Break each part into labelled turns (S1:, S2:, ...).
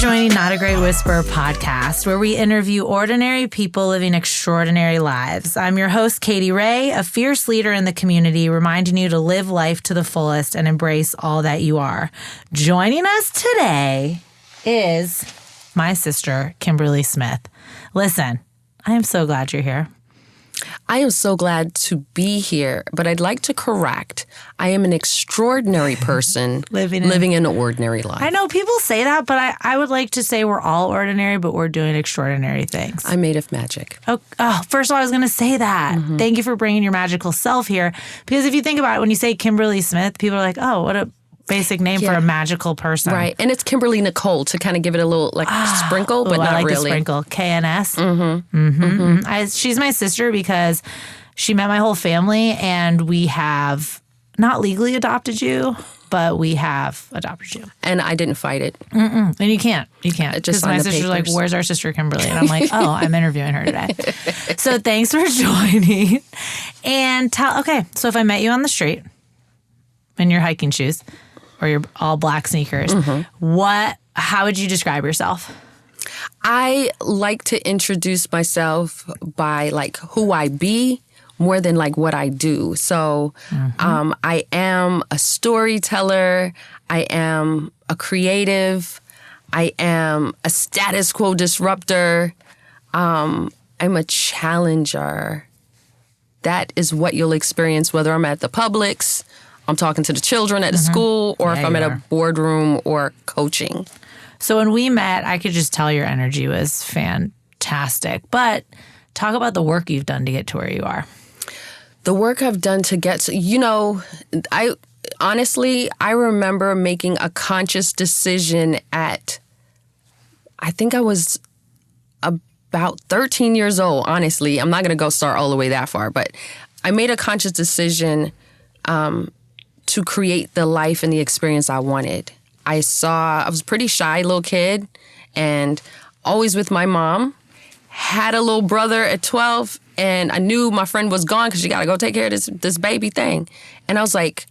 S1: joining Not a Great Whisperer podcast, where we interview ordinary people living extraordinary lives. I'm your host, Katy Rey, a fierce leader in the community, reminding you to live life to the fullest and embrace all that you are. Joining us today is my sister, Kimberlee Smith. Listen, I am so glad you're here.
S2: I am so glad to be here, but I'd like to correct. I am an extraordinary person living an ordinary life.
S1: I know people say that, but I would like to say we're all ordinary, but we're doing extraordinary things.
S2: I'm made of magic.
S1: Oh, first of all, I was going to say that. Mm-hmm. Thank you for bringing your magical self here. Because if you think about it, when you say Kimberlee Smith, people are like, oh, what a basic name for a magical person.
S2: Right. And it's Kimberlee Nicole to kind of give it a little sprinkle, but not
S1: I like
S2: really.
S1: The sprinkle. KNS.
S2: Mm-hmm. Mm-hmm.
S1: Mm-hmm. She's my sister because she met my whole family, and we have not legally adopted you, but we have adopted you.
S2: And I didn't fight it.
S1: Mm-mm. And you can't. You can't. Because my sister's like, where's our sister Kimberlee? And I'm like, oh, I'm interviewing her today. So thanks for joining. And so if I met you on the street in your hiking shoes, or your all black sneakers, how would you describe yourself?
S2: I like to introduce myself by who I be more than what I do. So I am a storyteller. I am a creative. I am a status quo disruptor. I'm a challenger. That is what you'll experience whether I'm at the Publix, I'm talking to the children at the school, or if I'm at a boardroom or coaching.
S1: So when we met, I could just tell your energy was fantastic. But talk about the work you've done to get to where you are.
S2: The work I've done to get to, I remember making a conscious decision I think I was about 13 years old, honestly. I'm not going to start all the way that far, but I made a conscious decision to create the life and the experience I wanted. I was a pretty shy little kid and always with my mom. Had a little brother at 12, and I knew my friend was gone because she got to go take care of this baby thing. And I was like,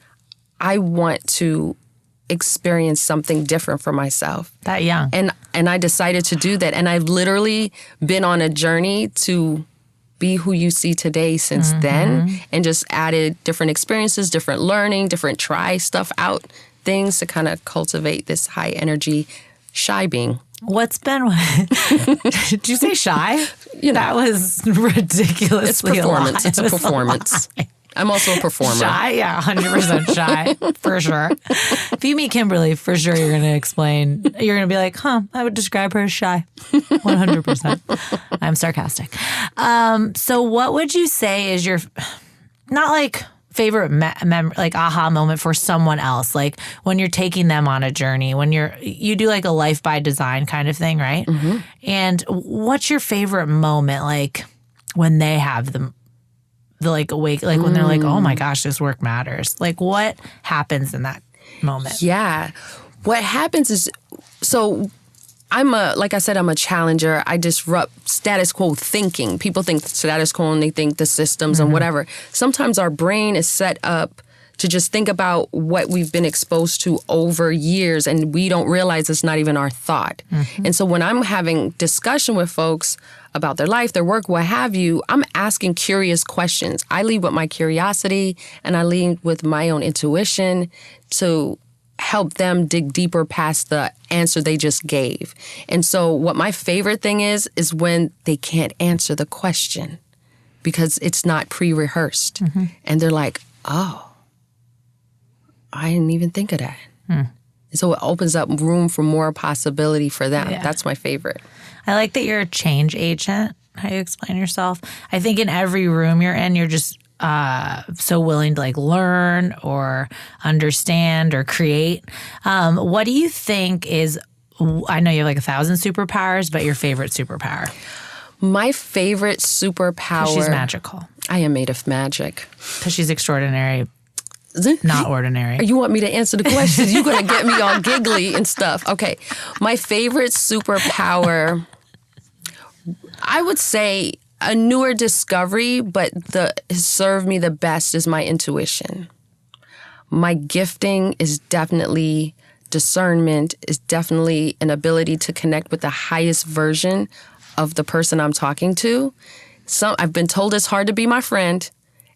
S2: I want to experience something different for myself.
S1: That young.
S2: And I decided to do that. And I've literally been on a journey to be who you see today since then, and just added different experiences, different learning, different try stuff out, things to kind of cultivate this high energy, shy being.
S1: What's been, did you say shy? That was ridiculously
S2: It's performance. It's a performance. I'm also a performer.
S1: Shy? Yeah, 100% shy, for sure. If you meet Kimberlee, for sure you're going to be like, I would describe her as shy. 100%. I'm sarcastic. So what would you say is your, not favorite aha moment for someone else? When you're taking them on a journey, when you do a life by design kind of thing, right? Mm-hmm. And what's your favorite moment, when they have the awake, when they're like, oh my gosh, this work matters. What happens in that moment?
S2: Yeah. What happens is, I'm a challenger. I disrupt status quo thinking. People think status quo and they think the systems and whatever. Sometimes our brain is set up to just think about what we've been exposed to over years, and we don't realize it's not even our thought. Mm-hmm. And so when I'm having discussion with folks about their life, their work, what have you, I'm asking curious questions. I lead with my curiosity, and I lead with my own intuition to help them dig deeper past the answer they just gave. And so what my favorite thing is when they can't answer the question because it's not pre-rehearsed. Mm-hmm. And they're like, oh, I didn't even think of that. So it opens up room for more possibility for them. Yeah. That's my favorite.
S1: I like that you're a change agent, how you explain yourself. I think in every room you're in, you're just so willing to learn or understand or create. What do you think is, I know you have 1,000 superpowers, but your favorite superpower?
S2: My favorite superpower.
S1: 'Cause she's magical.
S2: I am made of magic.
S1: Because she's extraordinary. Not ordinary.
S2: You want me to answer the questions? You're going to get me all giggly and stuff. Okay. My favorite superpower, I would say a newer discovery, but has served me the best is my intuition. My gifting is definitely discernment. It's definitely an ability to connect with the highest version of the person I'm talking to. I've been told it's hard to be my friend,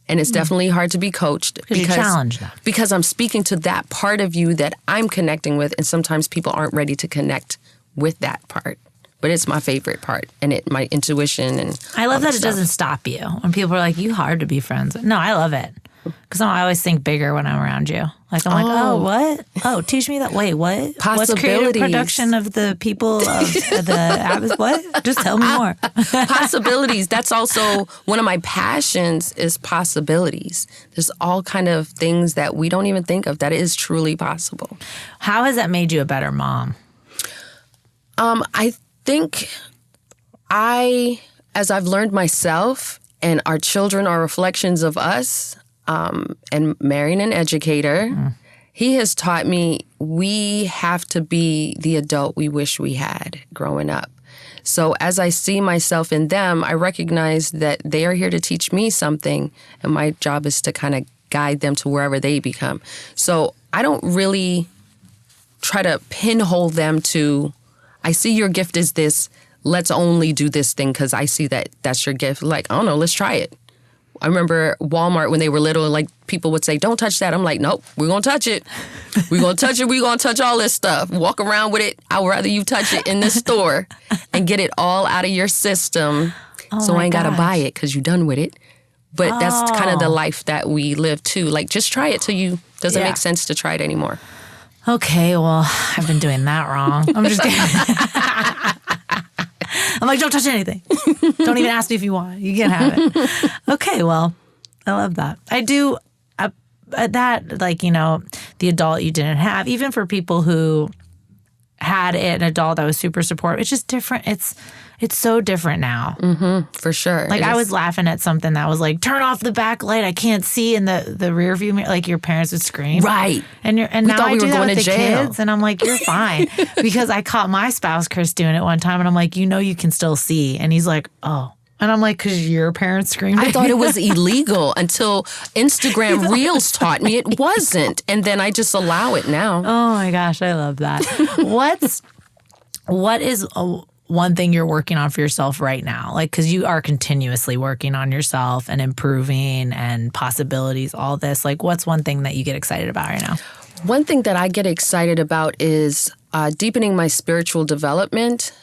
S2: and it's definitely hard to be coached
S1: because you challenge them.
S2: Because I'm speaking to that part of you that I'm connecting with, and sometimes people aren't ready to connect with that part. But it's my favorite part, and my intuition. And
S1: I love that it doesn't stop you. When people are like, you hard to be friends with. No, I love it. Because I always think bigger when I'm around you. Like, I'm like, oh, what? Oh, teach me that. Wait, what? What's creative production of the people of the what? Just tell me more.
S2: Possibilities. That's also one of my passions is possibilities. There's all kind of things that we don't even think of that is truly possible.
S1: How has that made you a better mom?
S2: I think as I've learned myself, and our children are reflections of us, and marrying an educator, he has taught me we have to be the adult we wish we had growing up. So as I see myself in them, I recognize that they are here to teach me something, and my job is to kind of guide them to wherever they become. So I don't really try to pinhole them to, I see your gift is this, let's only do this thing because I see that that's your gift. Like, I don't know, let's try it. I remember Walmart when they were little, like people would say, don't touch that. I'm like, nope, we're going to touch it. We're going to touch it. We're going to touch all this stuff. Walk around with it. I would rather you touch it in the store and get it all out of your system. So I ain't got to buy it because you're done with it. But that's kind of the life that we live too. Like, just try it till you, doesn't make sense to try it anymore.
S1: Okay, well, I've been doing that wrong. I'm just kidding. I'm like, don't touch anything. Don't even ask me if you want. You can have it. Okay, well, I love that. I do that, like, you know, the adult you didn't have, even for people who had an adult that was super supportive. It's just different. It's so different now.
S2: Mm-hmm, for sure.
S1: Like, I was laughing at something that was like, turn off the backlight. I can't see in the rear view mirror. Like, your parents would scream.
S2: Right.
S1: And now I do that with the kids. And I'm like, you're fine. Because I caught my spouse, Chris, doing it one time. And I'm like, you know, you can still see. And he's like, oh. And I'm like, because your parents screamed.
S2: I thought it was illegal until Instagram Reels taught me it wasn't. And then I just allow it now.
S1: Oh, my gosh. I love that. What is one thing you're working on for yourself right now? Like, because you are continuously working on yourself and improving and possibilities, all this. Like, what's one thing that you get excited about right now?
S2: One thing that I get excited about is deepening my spiritual development.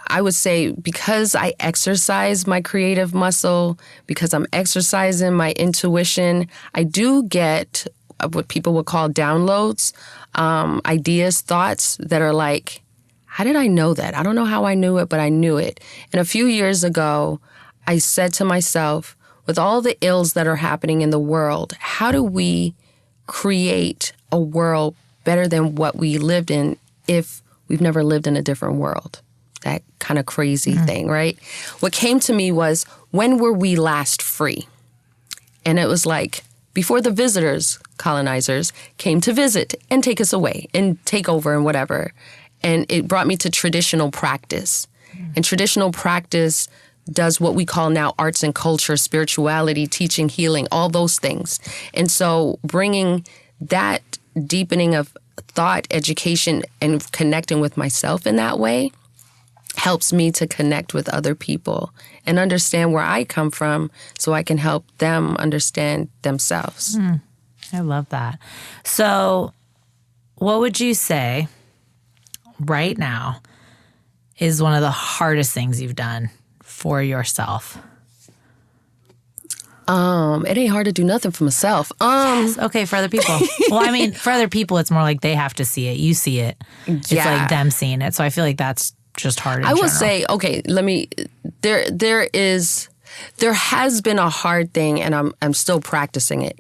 S2: I would say because I exercise my creative muscle, because I'm exercising my intuition, I do get what people would call downloads, ideas, thoughts that are like, how did I know that? I don't know how I knew it, but I knew it. And a few years ago, I said to myself, with all the ills that are happening in the world, how do we create a world better than what we lived in if we've never lived in a different world? That kind of crazy thing, right? What came to me was, when were we last free? And it was like, before the visitors, colonizers, came to visit and take us away and take over and whatever. And it brought me to traditional practice. And traditional practice does what we call now arts and culture, spirituality, teaching, healing, all those things. And so bringing that deepening of thought, education, and connecting with myself in that way helps me to connect with other people and understand where I come from so I can help them understand themselves.
S1: I love that. So what would you say right now is one of the hardest things you've done for yourself?
S2: It ain't hard to do nothing for myself.
S1: Yes. Okay, for other people. Well, I mean, for other people, it's more like they have to see it. You see it. It's like them seeing it. So I feel like that's just hard.
S2: I will say, okay, there has been a hard thing, and I'm still practicing it.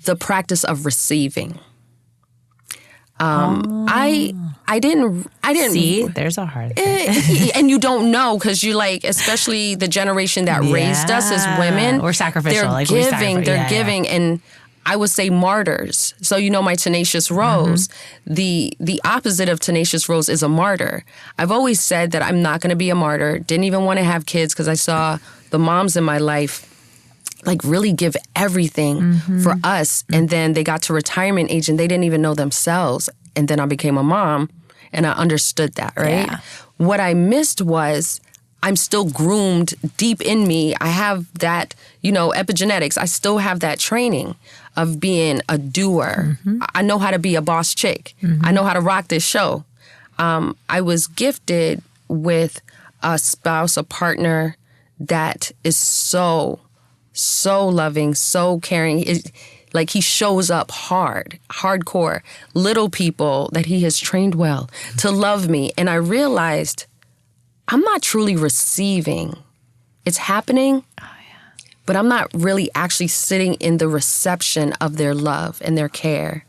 S2: The practice of receiving. I didn't
S1: see. There's a hard thing.
S2: And you don't know, because you like, especially the generation that raised us as women.
S1: We're sacrificial.
S2: They're giving, and I would say martyrs. So you know my Tenacious Rose. The opposite of Tenacious Rose is a martyr. I've always said that I'm not going to be a martyr. Didn't even want to have kids because I saw the moms in my life like really give everything for us. And then they got to retirement age and they didn't even know themselves. and then I became a mom, and I understood that, right?
S1: Yeah.
S2: What I missed was I'm still groomed deep in me. I have that, epigenetics. I still have that training of being a doer. I know how to be a boss chick. I know how to rock this show. I was gifted with a spouse, a partner that is so loving, so caring. Like he shows up hardcore, little people that he has trained well to love me. And I realized I'm not truly receiving. It's happening, but I'm not really actually sitting in the reception of their love and their care.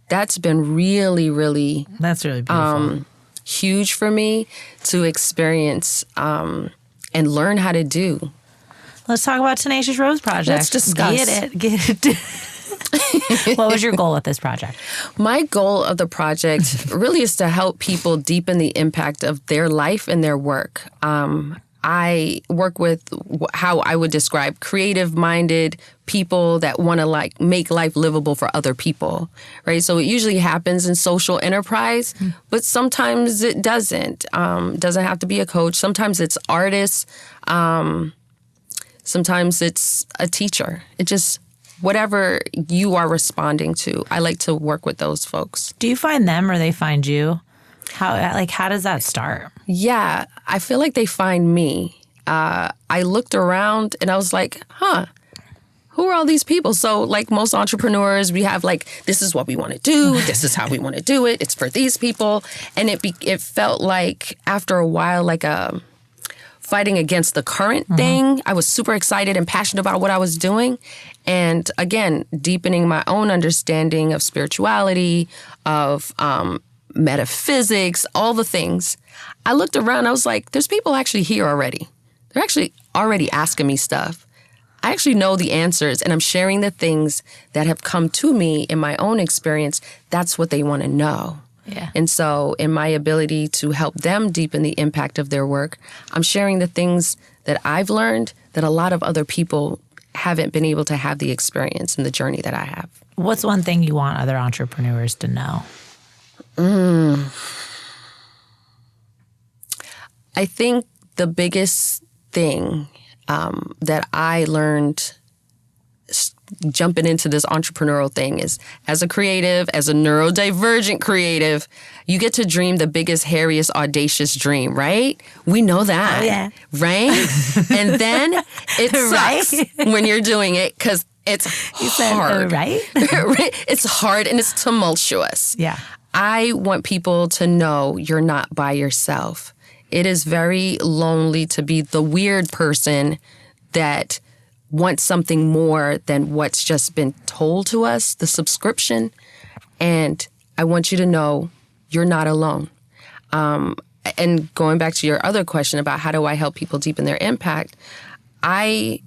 S2: That's been really, really
S1: That's really beautiful.
S2: Huge for me to experience and learn how to do.
S1: Let's talk about Tenacious Rose Project.
S2: Let's discuss.
S1: Get it. What was your goal with this project?
S2: My goal of the project really is to help people deepen the impact of their life and their work. I work with how I would describe creative-minded people that want to make life livable for other people, right? So it usually happens in social enterprise, but sometimes it doesn't. Doesn't have to be a coach. Sometimes it's artists. Sometimes it's a teacher. It just whatever you are responding to. I like to work with those folks.
S1: Do you find them or they find you? How does that start?
S2: Yeah, I feel like they find me. I looked around and I was like, who are all these people? So like most entrepreneurs, we have this is what we want to do. This is how we want to do it. It's for these people. And it felt like after a while, fighting against the current thing. I was super excited and passionate about what I was doing. And again, deepening my own understanding of spirituality, of metaphysics, all the things. I looked around, I was like, there's people actually here already. They're actually already asking me stuff. I actually know the answers, and I'm sharing the things that have come to me in my own experience. That's what they want to know.
S1: Yeah.
S2: And so in my ability to help them deepen the impact of their work, I'm sharing the things that I've learned that a lot of other people haven't been able to have the experience and the journey that I have.
S1: What's one thing you want other entrepreneurs to know?
S2: I think the biggest thing that I learned jumping into this entrepreneurial thing is, as a creative, as a neurodivergent creative, you get to dream the biggest, hairiest, audacious dream, right? We know that, right? And then it sucks when you're doing it because it's hard,
S1: right?
S2: It's hard and it's tumultuous.
S1: Yeah.
S2: I want people to know you're not by yourself. It is very lonely to be the weird person that wants something more than what's just been told to us, the subscription. And I want you to know you're not alone. And going back to your other question about how do I help people deepen their impact, I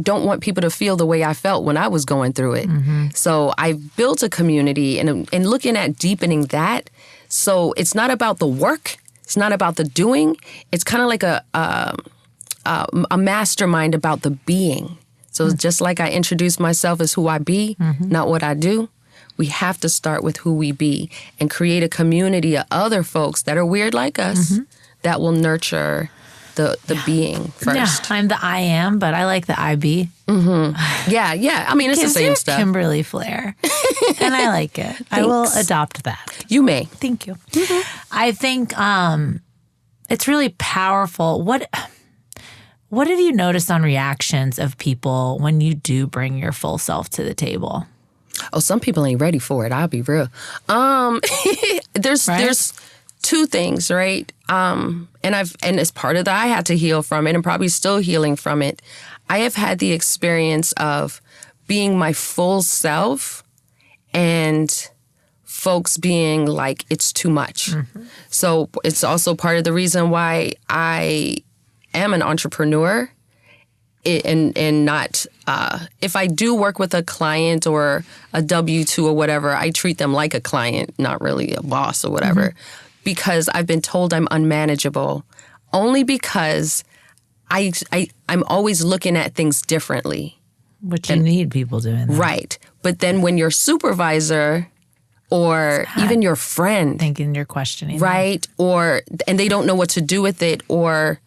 S2: don't want people to feel the way I felt when I was going through it. So I've built a community and looking at deepening that. So it's not about the work. It's not about the doing. It's kind of like a mastermind about the being. So just like I introduce myself as who I be, not what I do, we have to start with who we be and create a community of other folks that are weird like us that will nurture the being first.
S1: Yeah, I'm the I am, but I like the I be.
S2: Yeah. I mean, it's the same stuff.
S1: Kimberlee flair. And I like it. I will adopt that.
S2: You may.
S1: Thank you. I think it's really powerful. What have you noticed on reactions of people when you do bring your full self to the table?
S2: Oh, some people ain't ready for it. I'll be real. There's two things, right? And as part of that, I had to heal from it and probably still healing from it. I have had the experience of being my full self and folks being like, it's too much. So it's also part of the reason why I am an entrepreneur and not, if I do work with a client or a W-2 or whatever, I treat them like a client, not really a boss or whatever, because I've been told I'm unmanageable, only because I'm always looking at things differently.
S1: But you need people doing that.
S2: Right. But then when your supervisor or even your friend.
S1: Thinking you're questioning.
S2: Right? And they don't know what to do with it, or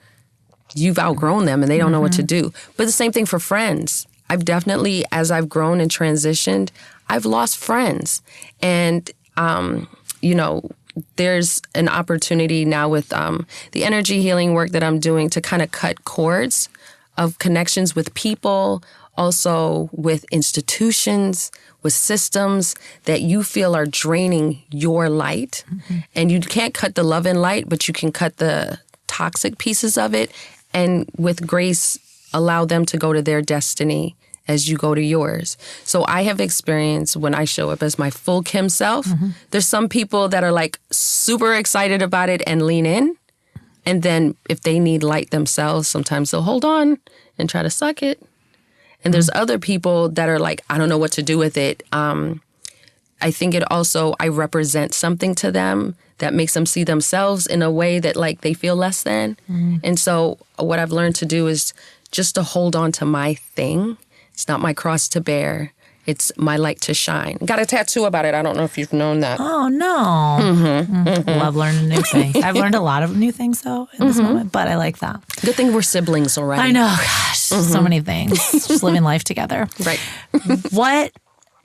S2: you've outgrown them and they don't know what to do. But the same thing for friends. I've definitely, as I've grown and transitioned, I've lost friends. And, there's an opportunity now with the energy healing work that I'm doing to kind of cut cords of connections with people, also with institutions, with systems that you feel are draining your light. And you can't cut the love and light, but you can cut the toxic pieces of it. And with grace, allow them to go to their destiny as you go to yours. So I have experienced when I show up as my full Kim self, there's some people that are like super excited about it and lean in. And then if they need light themselves, sometimes they'll hold on and try to suck it. And there's other people that are like, I don't know what to do with it. I think I represent something to them that makes them see themselves in a way that like they feel less than. And so what I've learned to do is just to hold on to my thing. It's not my cross to bear. It's my light to shine. Got a tattoo about it. I don't know if you've known that.
S1: Oh, no. Love learning new things. I've learned a lot of new things, though, in this moment, but I like that.
S2: Good thing we're siblings already.
S1: I know. Gosh, so many things. Just living life together.
S2: Right.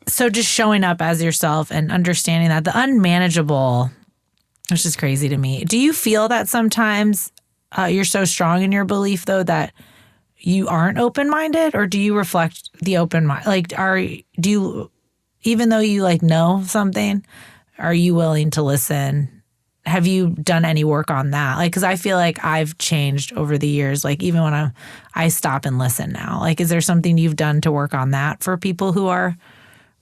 S1: So just showing up as yourself and understanding that the unmanageable, which is crazy to me. Do you feel that sometimes you're so strong in your belief, though, that you aren't open-minded, or do you reflect the open mind? Like, do you, even though you like know something, are you willing to listen? Have you done any work on that? Like, because I feel like I've changed over the years. Like, even when I stop and listen now. Like, is there something you've done to work on that for people who are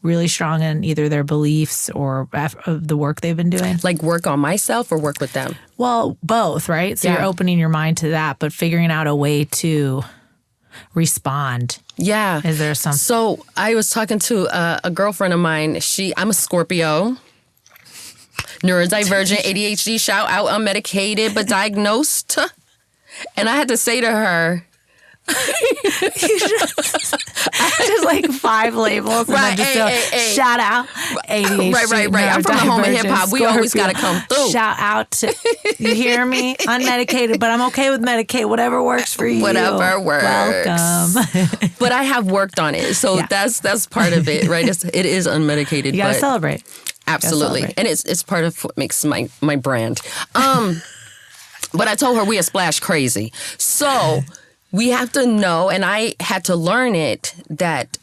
S1: really strong in either their beliefs or the work they've been doing?
S2: Like work on myself or work with them?
S1: Well, both, right? So you're opening your mind to that, but figuring out a way to respond.
S2: Yeah.
S1: Is there something?
S2: So I was talking to a girlfriend of mine. I'm a Scorpio, neurodivergent, ADHD, shout out, unmedicated, but diagnosed. And I had to say to her,
S1: just like 5 labels.
S2: Right,
S1: and then shout out ADHD.
S2: Right. I'm from the home of hip hop. We always got to come through.
S1: Shout out to, you hear me? Unmedicated, but I'm okay with Medicaid. Whatever works for you.
S2: Whatever works.
S1: Welcome.
S2: But I have worked on it. So that's part of it, right? It is unmedicated.
S1: You got to celebrate.
S2: Absolutely. And it's part of what makes my brand. But I told her we are splash crazy. So we have to know, and I had to learn it, that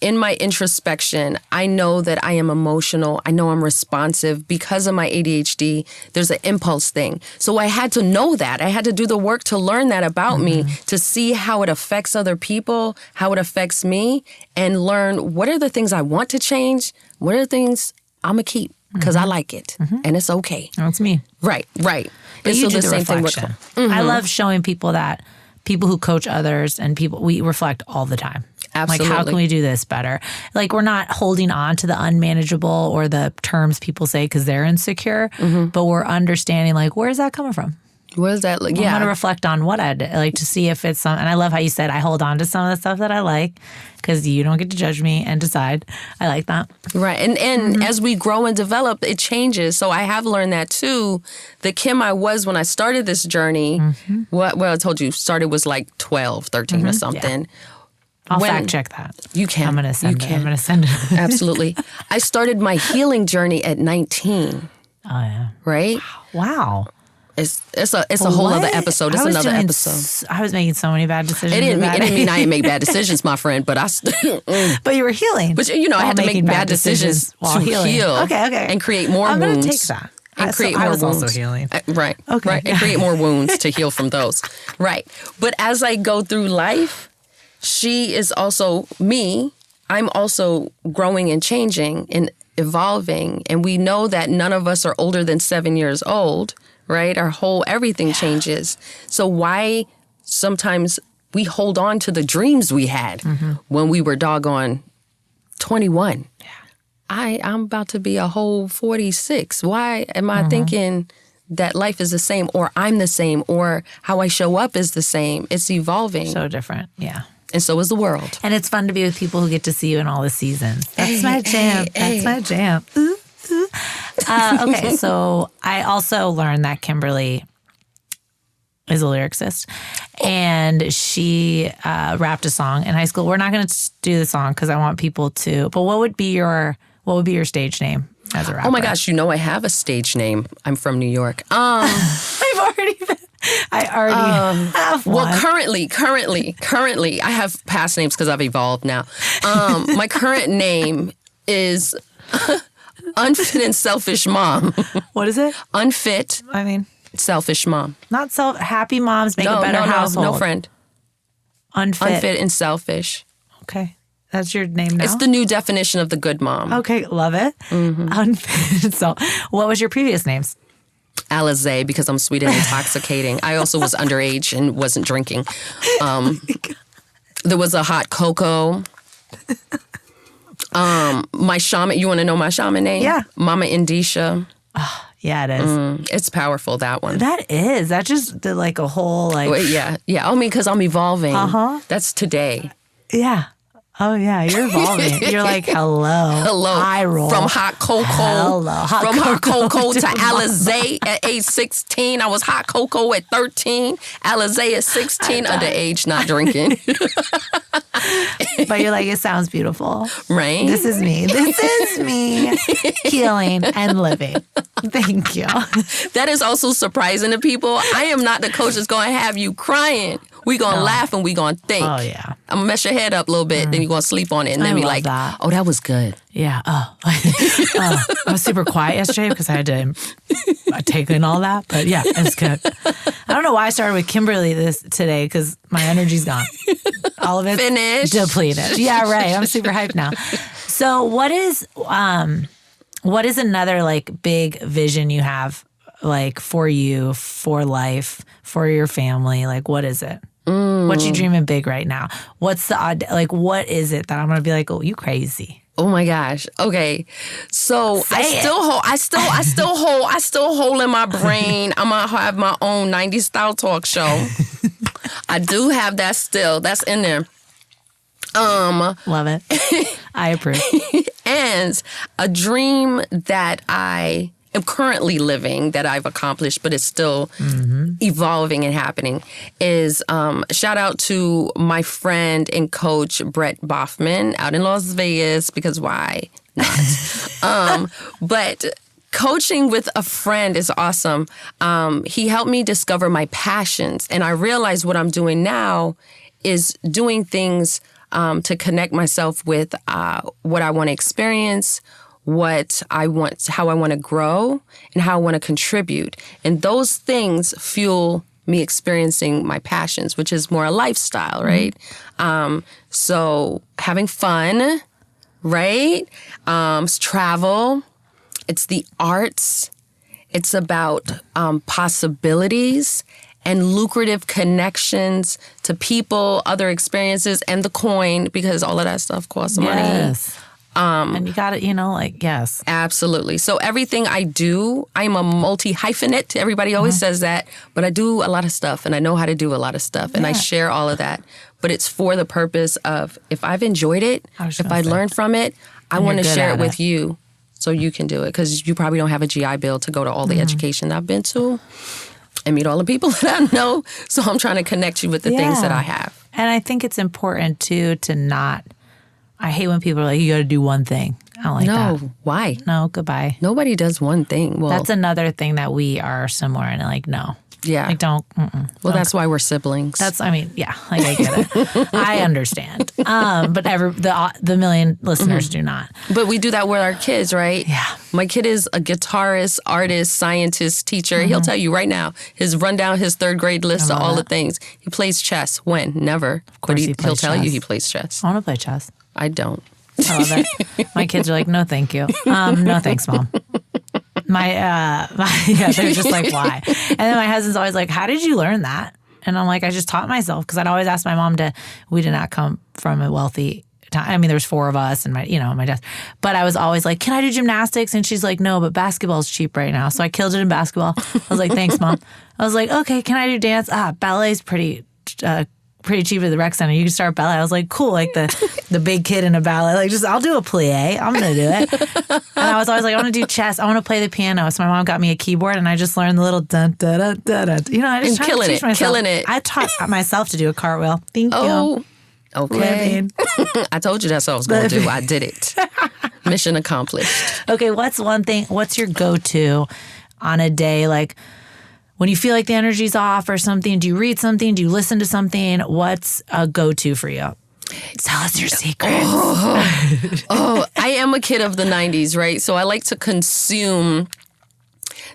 S2: in my introspection, I know that I am emotional. I know I'm responsive. Because of my ADHD, there's an impulse thing. So I had to know that. I had to do the work to learn that about me, to see how it affects other people, how it affects me, and learn what are the things I want to change, what are the things I'm going to keep because I like it, and it's okay.
S1: That's me.
S2: Right.
S1: But
S2: and
S1: you
S2: so
S1: do the reflection. I love showing people that people who coach others and we reflect all the time.
S2: Absolutely.
S1: Like, how can we do this better? Like, we're not holding on to the unmanageable or the terms people say because they're insecure, but we're understanding, like, where's that coming from?
S2: What is that? Like,
S1: I want to reflect on what I did, like, to see if it's some. And I love how you said I hold on to some of the stuff that I like because you don't get to judge me and decide. I like that.
S2: Right. And as we grow and develop, it changes. So I have learned that too. The Kim I was when I started this journey, well, I told you, started was like 12, 13 or something.
S1: Yeah. I'll fact check that.
S2: You can.
S1: I'm going to send it. I'm going to send it.
S2: Absolutely. I started my healing journey at 19.
S1: Oh, yeah.
S2: Right?
S1: Wow.
S2: It's a whole other episode. It's another episode.
S1: I was making so many bad decisions.
S2: It didn't mean I didn't make bad decisions, my friend, but
S1: But you were healing.
S2: But I had to make bad decisions
S1: while
S2: to
S1: healing.
S2: heal.
S1: Okay.
S2: And create more wounds.
S1: I'm going to take that.
S2: And create more wounds.
S1: I was also healing.
S2: Right.
S1: Okay.
S2: Right. And create more wounds to heal from those. Right. But as I go through life, she is also me. I'm also growing and changing and evolving. And we know that none of us are older than 7 years old. Right? Our whole everything changes. So why sometimes we hold on to the dreams we had when we were doggone 21? Yeah. I'm about to be a whole 46. Why am I thinking that life is the same, or I'm the same, or how I show up is the same? It's evolving.
S1: So different. Yeah.
S2: And so is the world.
S1: And it's fun to be with people who get to see you in all the seasons. That's my jam. That's my jam. Ooh. Okay, so I also learned that Kimberlee is a lyricist, and she rapped a song in high school. We're not going to do the song because I want people to. But what would be your stage name as a rapper?
S2: Oh my gosh, I have a stage name. I'm from New York.
S1: I already have one.
S2: Well, currently, I have past names because I've evolved now. My current name is Unfit and Selfish Mom.
S1: What is it?
S2: Unfit. Selfish Mom.
S1: Not happy moms make a better household.
S2: No, friend. Unfit and selfish.
S1: Okay. That's your name now?
S2: It's the new definition of the good mom.
S1: Okay, love it. Mm-hmm. Unfit. So, what was your previous names?
S2: Alizé, because I'm sweet and intoxicating. I also was underage and wasn't drinking. There was a hot cocoa. My shaman, you want to know my shaman name?
S1: Yeah.
S2: Mama Indisha.
S1: Oh, yeah, it is.
S2: It's powerful, that one.
S1: That is. That just did like a whole like...
S2: Wait, yeah. I mean, because I'm evolving.
S1: Uh-huh.
S2: That's today.
S1: Yeah. Oh, yeah, you're evolving. You're like, hello. I roll.
S2: From hot cocoa.
S1: Hello.
S2: Hot cocoa to Alizé at age 16. I was hot cocoa at 13. Alizé at 16, underage, not drinking.
S1: But you're like, it sounds beautiful.
S2: Right?
S1: This is me. This is me healing and living. Thank you.
S2: That is also surprising to people. I am not the coach that's going to have you crying. We going to laugh and we going to think.
S1: Oh, yeah.
S2: I'm going to mess your head up a little bit, then you're going to sleep on it, and then be like,
S1: that.
S2: Oh, that was good.
S1: Yeah. Oh. I was super quiet yesterday because I had to take in all that. But yeah, it's good. I don't know why I started with Kimberlee today because my energy's gone. All of it
S2: finished.
S1: Depleted. Yeah, right. I'm super hyped now. So what is another like big vision you have like for you, for life, for your family? Like what is it? What you dreaming big right now? What's the what is it that I'm gonna be like, oh, you crazy?
S2: Oh my gosh. Okay. So I still hold in my brain. I'm gonna have my own 90s style talk show. I do have that still. That's in there.
S1: Love it. I approve.
S2: And a dream that I am currently living, that I've accomplished, but it's still evolving and happening, is shout out to my friend and coach, Brett Boffman, out in Las Vegas, because why not? But coaching with a friend is awesome. He helped me discover my passions, and I realize what I'm doing now is doing things to connect myself with what I want to experience, how I want to grow, and how I want to contribute. And those things fuel me experiencing my passions, which is more a lifestyle, right? So having fun, right? Travel. It's the arts. It's about possibilities and lucrative connections to people, other experiences, and the coin, because all of that stuff costs money.
S1: Yes. And you got it, yes.
S2: Absolutely. So everything I do, I'm a multi-hyphenate. Everybody always says that, but I do a lot of stuff, and I know how to do a lot of stuff, and I share all of that. But it's for the purpose of, if I've enjoyed it, if I learned from it, I want to share it with you so you can do it, because you probably don't have a GI Bill to go to all the education I've been to and meet all the people that I know. So I'm trying to connect you with the things that I have.
S1: And I think it's important, too, to not... I hate when people are like, you got to do one thing. I don't like that.
S2: No, why?
S1: No, goodbye.
S2: Nobody does one thing. Well,
S1: that's another thing that we are similar in. Like, no.
S2: Yeah.
S1: Like, don't.
S2: Well, that's why we're siblings.
S1: I get it. I understand. But the million listeners do not.
S2: But we do that with our kids, right?
S1: Yeah.
S2: My kid is a guitarist, artist, scientist, teacher. He'll tell you right now, run down his third grade list of all the things. He plays chess. When? Never.
S1: Of course
S2: he'll tell you he plays chess.
S1: I want to play chess.
S2: I don't.
S1: I love it. My kids are like, no, thank you. No, thanks, Mom. They're just like, why? And then my husband's always like, how did you learn that? And I'm like, I just taught myself, because I'd always ask my mom we did not come from a wealthy time. I mean, there was 4 of us and my dad. But I was always like, can I do gymnastics? And she's like, no, but basketball's cheap right now. So I killed it in basketball. I was like, thanks, Mom. I was like, okay, can I do dance? Ballet's pretty pretty cheap at the rec center. You can start ballet. I was like, cool, like the big kid in a ballet. Like, just I'll do a plie. I'm gonna do it. And I was always like, I want to do chess. I want to play the piano. So my mom got me a keyboard, and I just learned the little dun da da da da. You know, I just
S2: killing it, killing it.
S1: I taught myself to do a cartwheel. Thank you.
S2: Oh, okay.
S1: Living.
S2: I told you that's what I was going to do. I did it. Mission accomplished.
S1: Okay, what's one thing? What's your go-to on a day like? When you feel like the energy's off or something, do you read something? Do you listen to something? What's a go-to for you? Tell us your secrets.
S2: I am a kid of the 90s, right? So I like to consume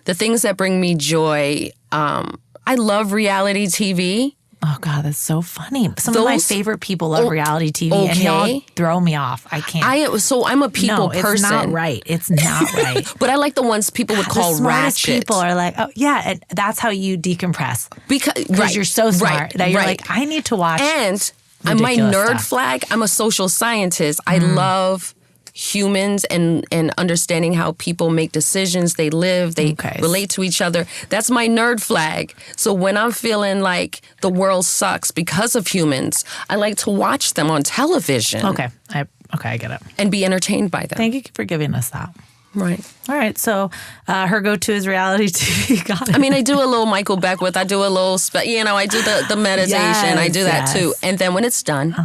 S2: the things that bring me joy. I love reality TV.
S1: Oh, God, that's so funny. Some of my favorite people love reality TV, and y'all throw me off. I can't.
S2: I'm a people person.
S1: It's not right. It's not right.
S2: But I like the ones people would call
S1: the smartest
S2: ratchet.
S1: People are like, oh, yeah, and that's how you decompress. Because you're so smart that you're like, I need to watch.
S2: And my nerd
S1: stuff.
S2: flag, I'm a social scientist. I love humans and understanding how people make decisions, they live, they relate to each other. That's my nerd flag. So when I'm feeling like the world sucks because of humans, I like to watch them on television.
S1: Okay, I get it.
S2: And be entertained by them.
S1: Thank you for giving us that.
S2: Right.
S1: All right. So her go-to is reality TV. Got it.
S2: I mean, I do a little Michael Beckwith. I do a little, I do the meditation.
S1: Yes,
S2: I do that too. And then when it's done,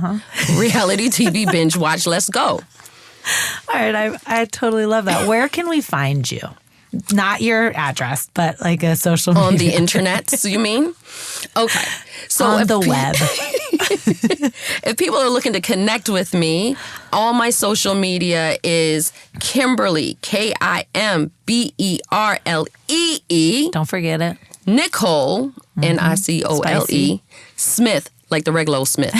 S2: reality TV binge watch. Let's go.
S1: All right, I totally love that. Where can we find you? Not your address, but like a social media.
S2: On the internet, you mean? Okay. So
S1: on the web.
S2: If people are looking to connect with me, all my social media is Kimberlee, Kimberlee.
S1: Don't forget it.
S2: Nicole, Nicole, Smith. Like the regular old Smith.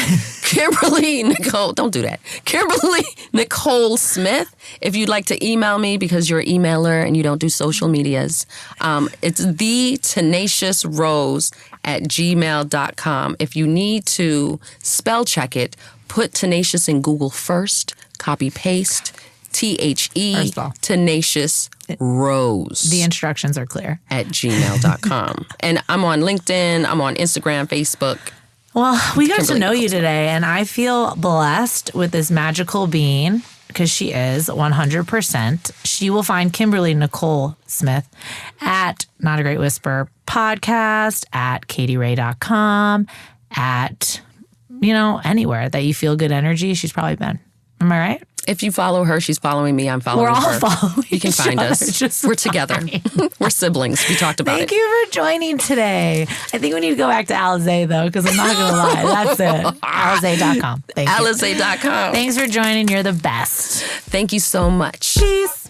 S2: Kimberlee Nicole, don't do that. Kimberlee Nicole Smith. If you'd like to email me because you're an emailer and you don't do social medias, it's the Tenacious Rose at gmail.com. If you need to spell check it, put Tenacious in Google first, copy paste, THE, Tenacious Rose.
S1: The instructions are clear.
S2: At gmail.com. And I'm on LinkedIn, I'm on Instagram, Facebook.
S1: Well, we got to know you today, and I feel blessed with this magical being because she is 100%. She will find Kimberlee Nicole Smith at Not a Great Whisper podcast, at katyrey.com, at, anywhere that you feel good energy. She's probably been. Am I right?
S2: If you follow her, she's following me. I'm following her.
S1: We're all following.
S2: You can find us. We're together. We're siblings. We talked about it.
S1: Thank you for joining today. I think we need to go back to Alizé, though, because I'm not going to lie. That's it. Alizé.com. Thank you.
S2: Alizé.com.
S1: Thanks for joining. You're the best.
S2: Thank you so much.
S1: Peace.